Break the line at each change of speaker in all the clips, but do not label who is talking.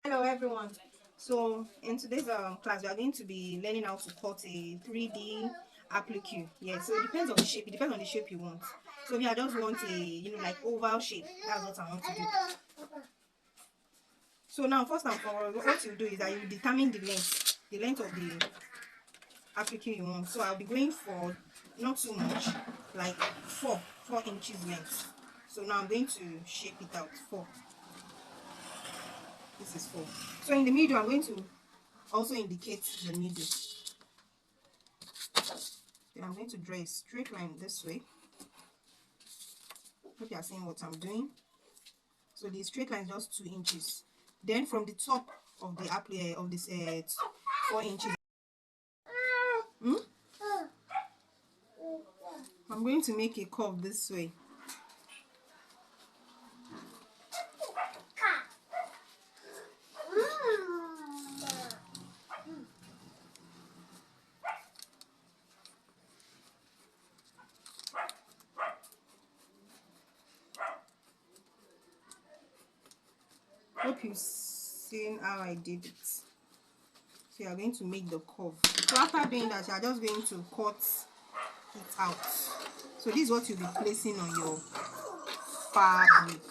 Hello everyone. So in today's class we are going to be learning how to cut a 3D applique. Yeah, so it depends on the shape. It depends on the shape you want. So me, I just want a like oval shape. That's what I want to do. So now first and foremost, what you do is that you determine the length of the applique you want. So I'll be going for not too much, like 4 inches length. So now I'm going to shape it out. 4. This is 4. So in the middle I'm going to also indicate the middle. Then I'm going to draw a straight line this way. Hope you are seeing what I'm doing. So the straight line is just 2 inches. Then from the top of the applique of this 4 inches, I'm going to make a curve this way. Hope you've seen how I did it. So you are going to make the curve. So after doing that, you are just going to cut it out. So this is what you'll be placing on your fabric.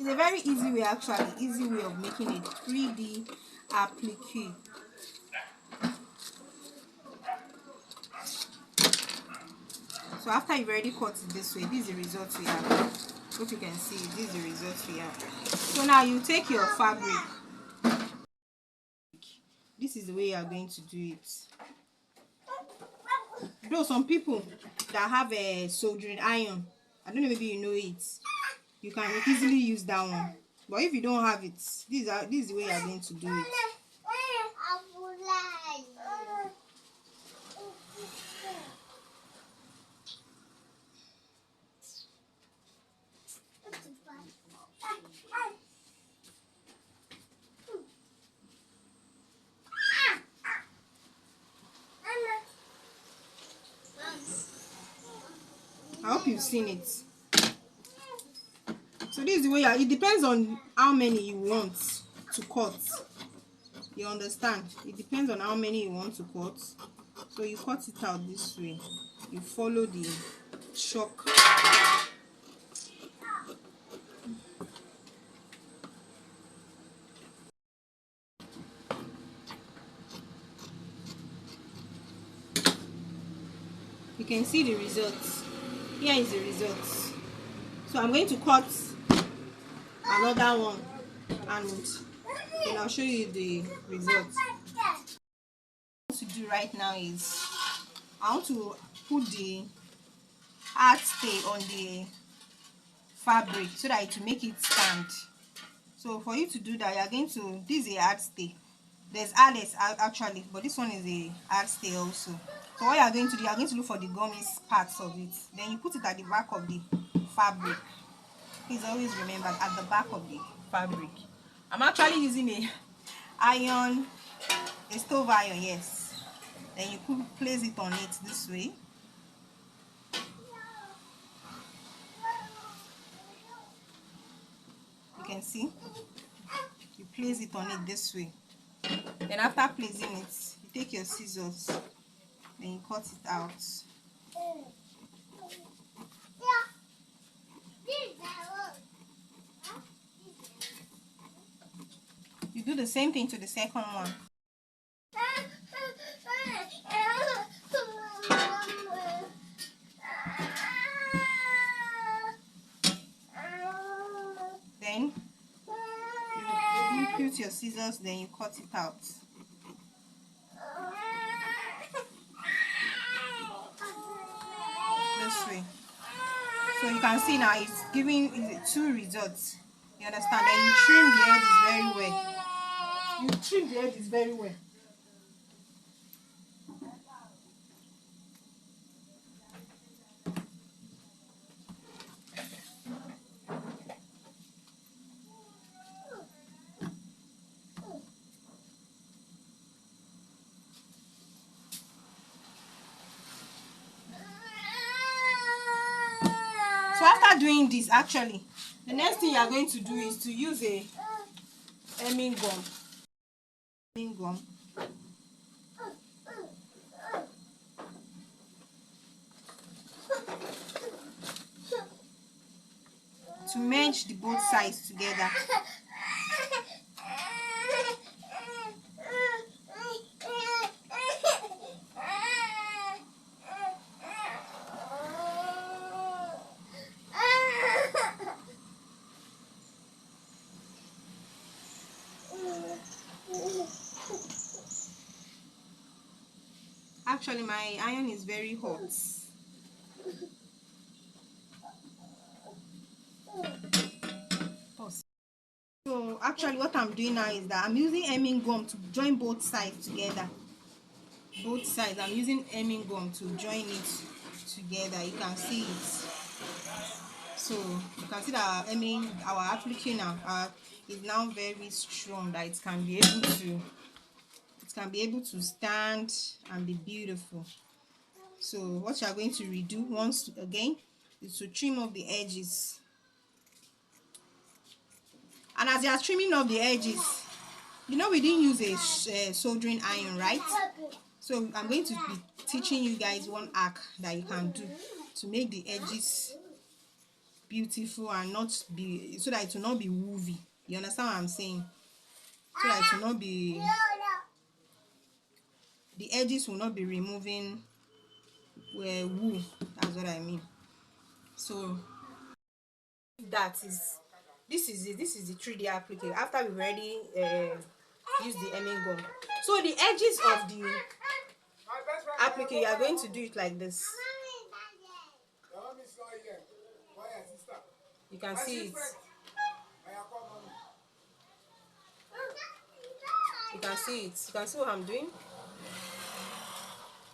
It's a very easy way, actually, easy way of making a 3D applique. So after you've already cut it this way, this is the result we have. Hope you can see, this is the result we have. So now you take your fabric. This is the way you are going to do it. Though some people that have a soldering iron, I don't know, maybe you know it, you can easily use that one. But if you don't have it, this is the way you are going to do it. I hope you've seen it. So this is the way it depends on how many you want to cut. You understand? It depends on how many you want to cut. So you cut it out this way. You follow the chalk. You can see the results. Here is the results. So I'm going to cut another one and then I'll show you the results. What to do right now is I want to put the art stay on the fabric so that it will make it stand. So for you to do that, you are going to, this is a art stay. There's others actually, but this one is a art stay also. So what you are going to do, you are going to look for the gummies parts of it. Then you put it at the back of the fabric. Please always remember, at the back of the fabric. I'm actually using a stove iron, yes. Then you place it on it this way. You can see, you place it on it this way. Then after placing it, you take your scissors, then you cut it out. You do the same thing to the second one. Then you put your scissors, then you cut it out. This way. So you can see now it's giving 2 results. You understand? Then you trim the edges very well. You trim the edges very well. So after doing this, actually, The next thing you are going to do is to use a hemming gum. To merge the both sides together. Actually, my iron is very hot. So actually what I'm doing now is that I'm using hemming gum to join both sides together. Both sides, I'm using hemming gum to join it together. You can see it. So you can see that our applique now is now very strong, that it can be able to stand and be beautiful. So what you are going to redo once again is to trim off the edges. And as you are trimming off the edges, you know we didn't use a soldering iron, right? So I'm going to be teaching you guys one hack that you can do to make the edges beautiful and not be, so that it will not be woofy. You understand what I'm saying? So that it will not be, the edges will not be removing wool. That's what I mean. So this is the 3D applique after we've already used the hemming gum. So the edges of the applique, you are going to do it like this. You can see it. You can see it. You can see what I'm doing.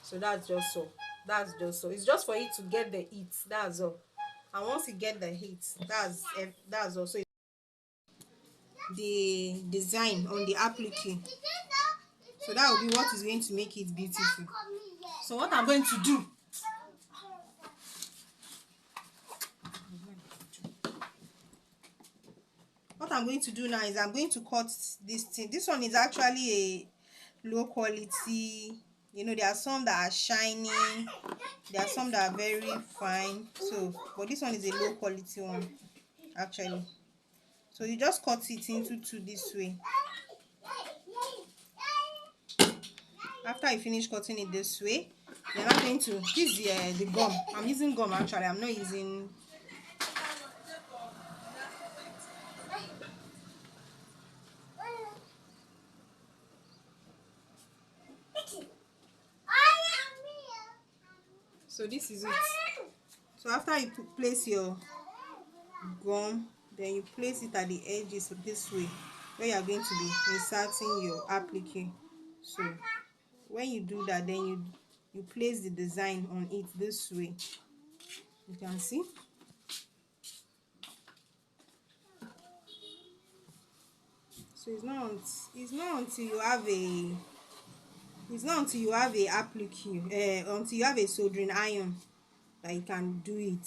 So that's just so. That's just so. It's just for it to get the heat. That's all. And once you get the heat, that's also the design on the applique. So that will be what is going to make it beautiful. So what I'm going to do, now is I'm going to cut this thing. This one is actually a low quality. You know, there are some that are shiny, there are some that are very fine. So but this one is a low quality one actually. So you just cut it into two this way. After you finish cutting it this way, you're not going to use the gum. I'm using gum actually. I'm not using. So this is it. So after you place your gum, then you place it at the edges this way, where you are going to be inserting your applique. So when you do that, then you place the design on it this way. You can see. So it's not until you have a applique, until you have a soldering iron, that you can do it.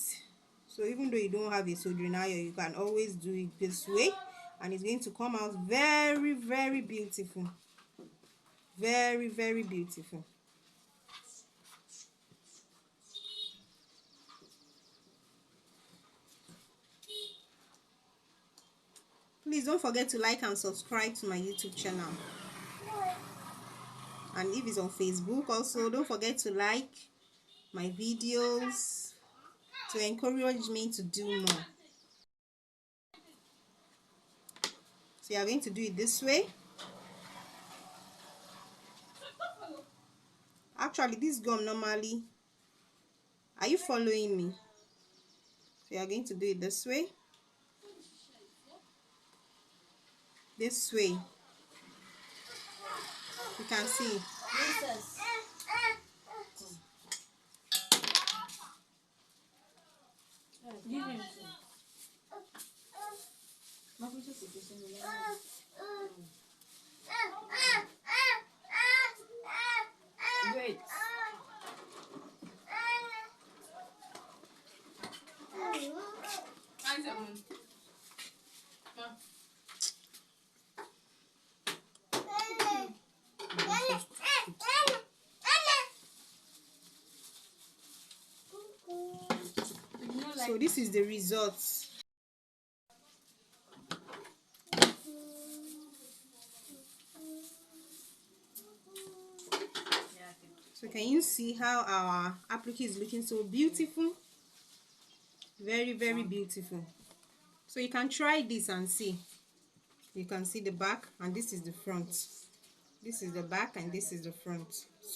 So even though you don't have a soldering iron, you can always do it this way, and it's going to come out very, very beautiful. Very, very beautiful. Please don't forget to like and subscribe to my YouTube channel. And if it's on Facebook also, don't forget to like my videos to encourage me to do more. So you are going to do it this way. Actually, this gum normally, are you following me? So you are going to do it this way. This way. You can see. Wait. So this is the result. So can you see how our applique is looking so beautiful? Very, very beautiful. So you can try this and see. You can see the back, and this is the front. This is the back and this is the front.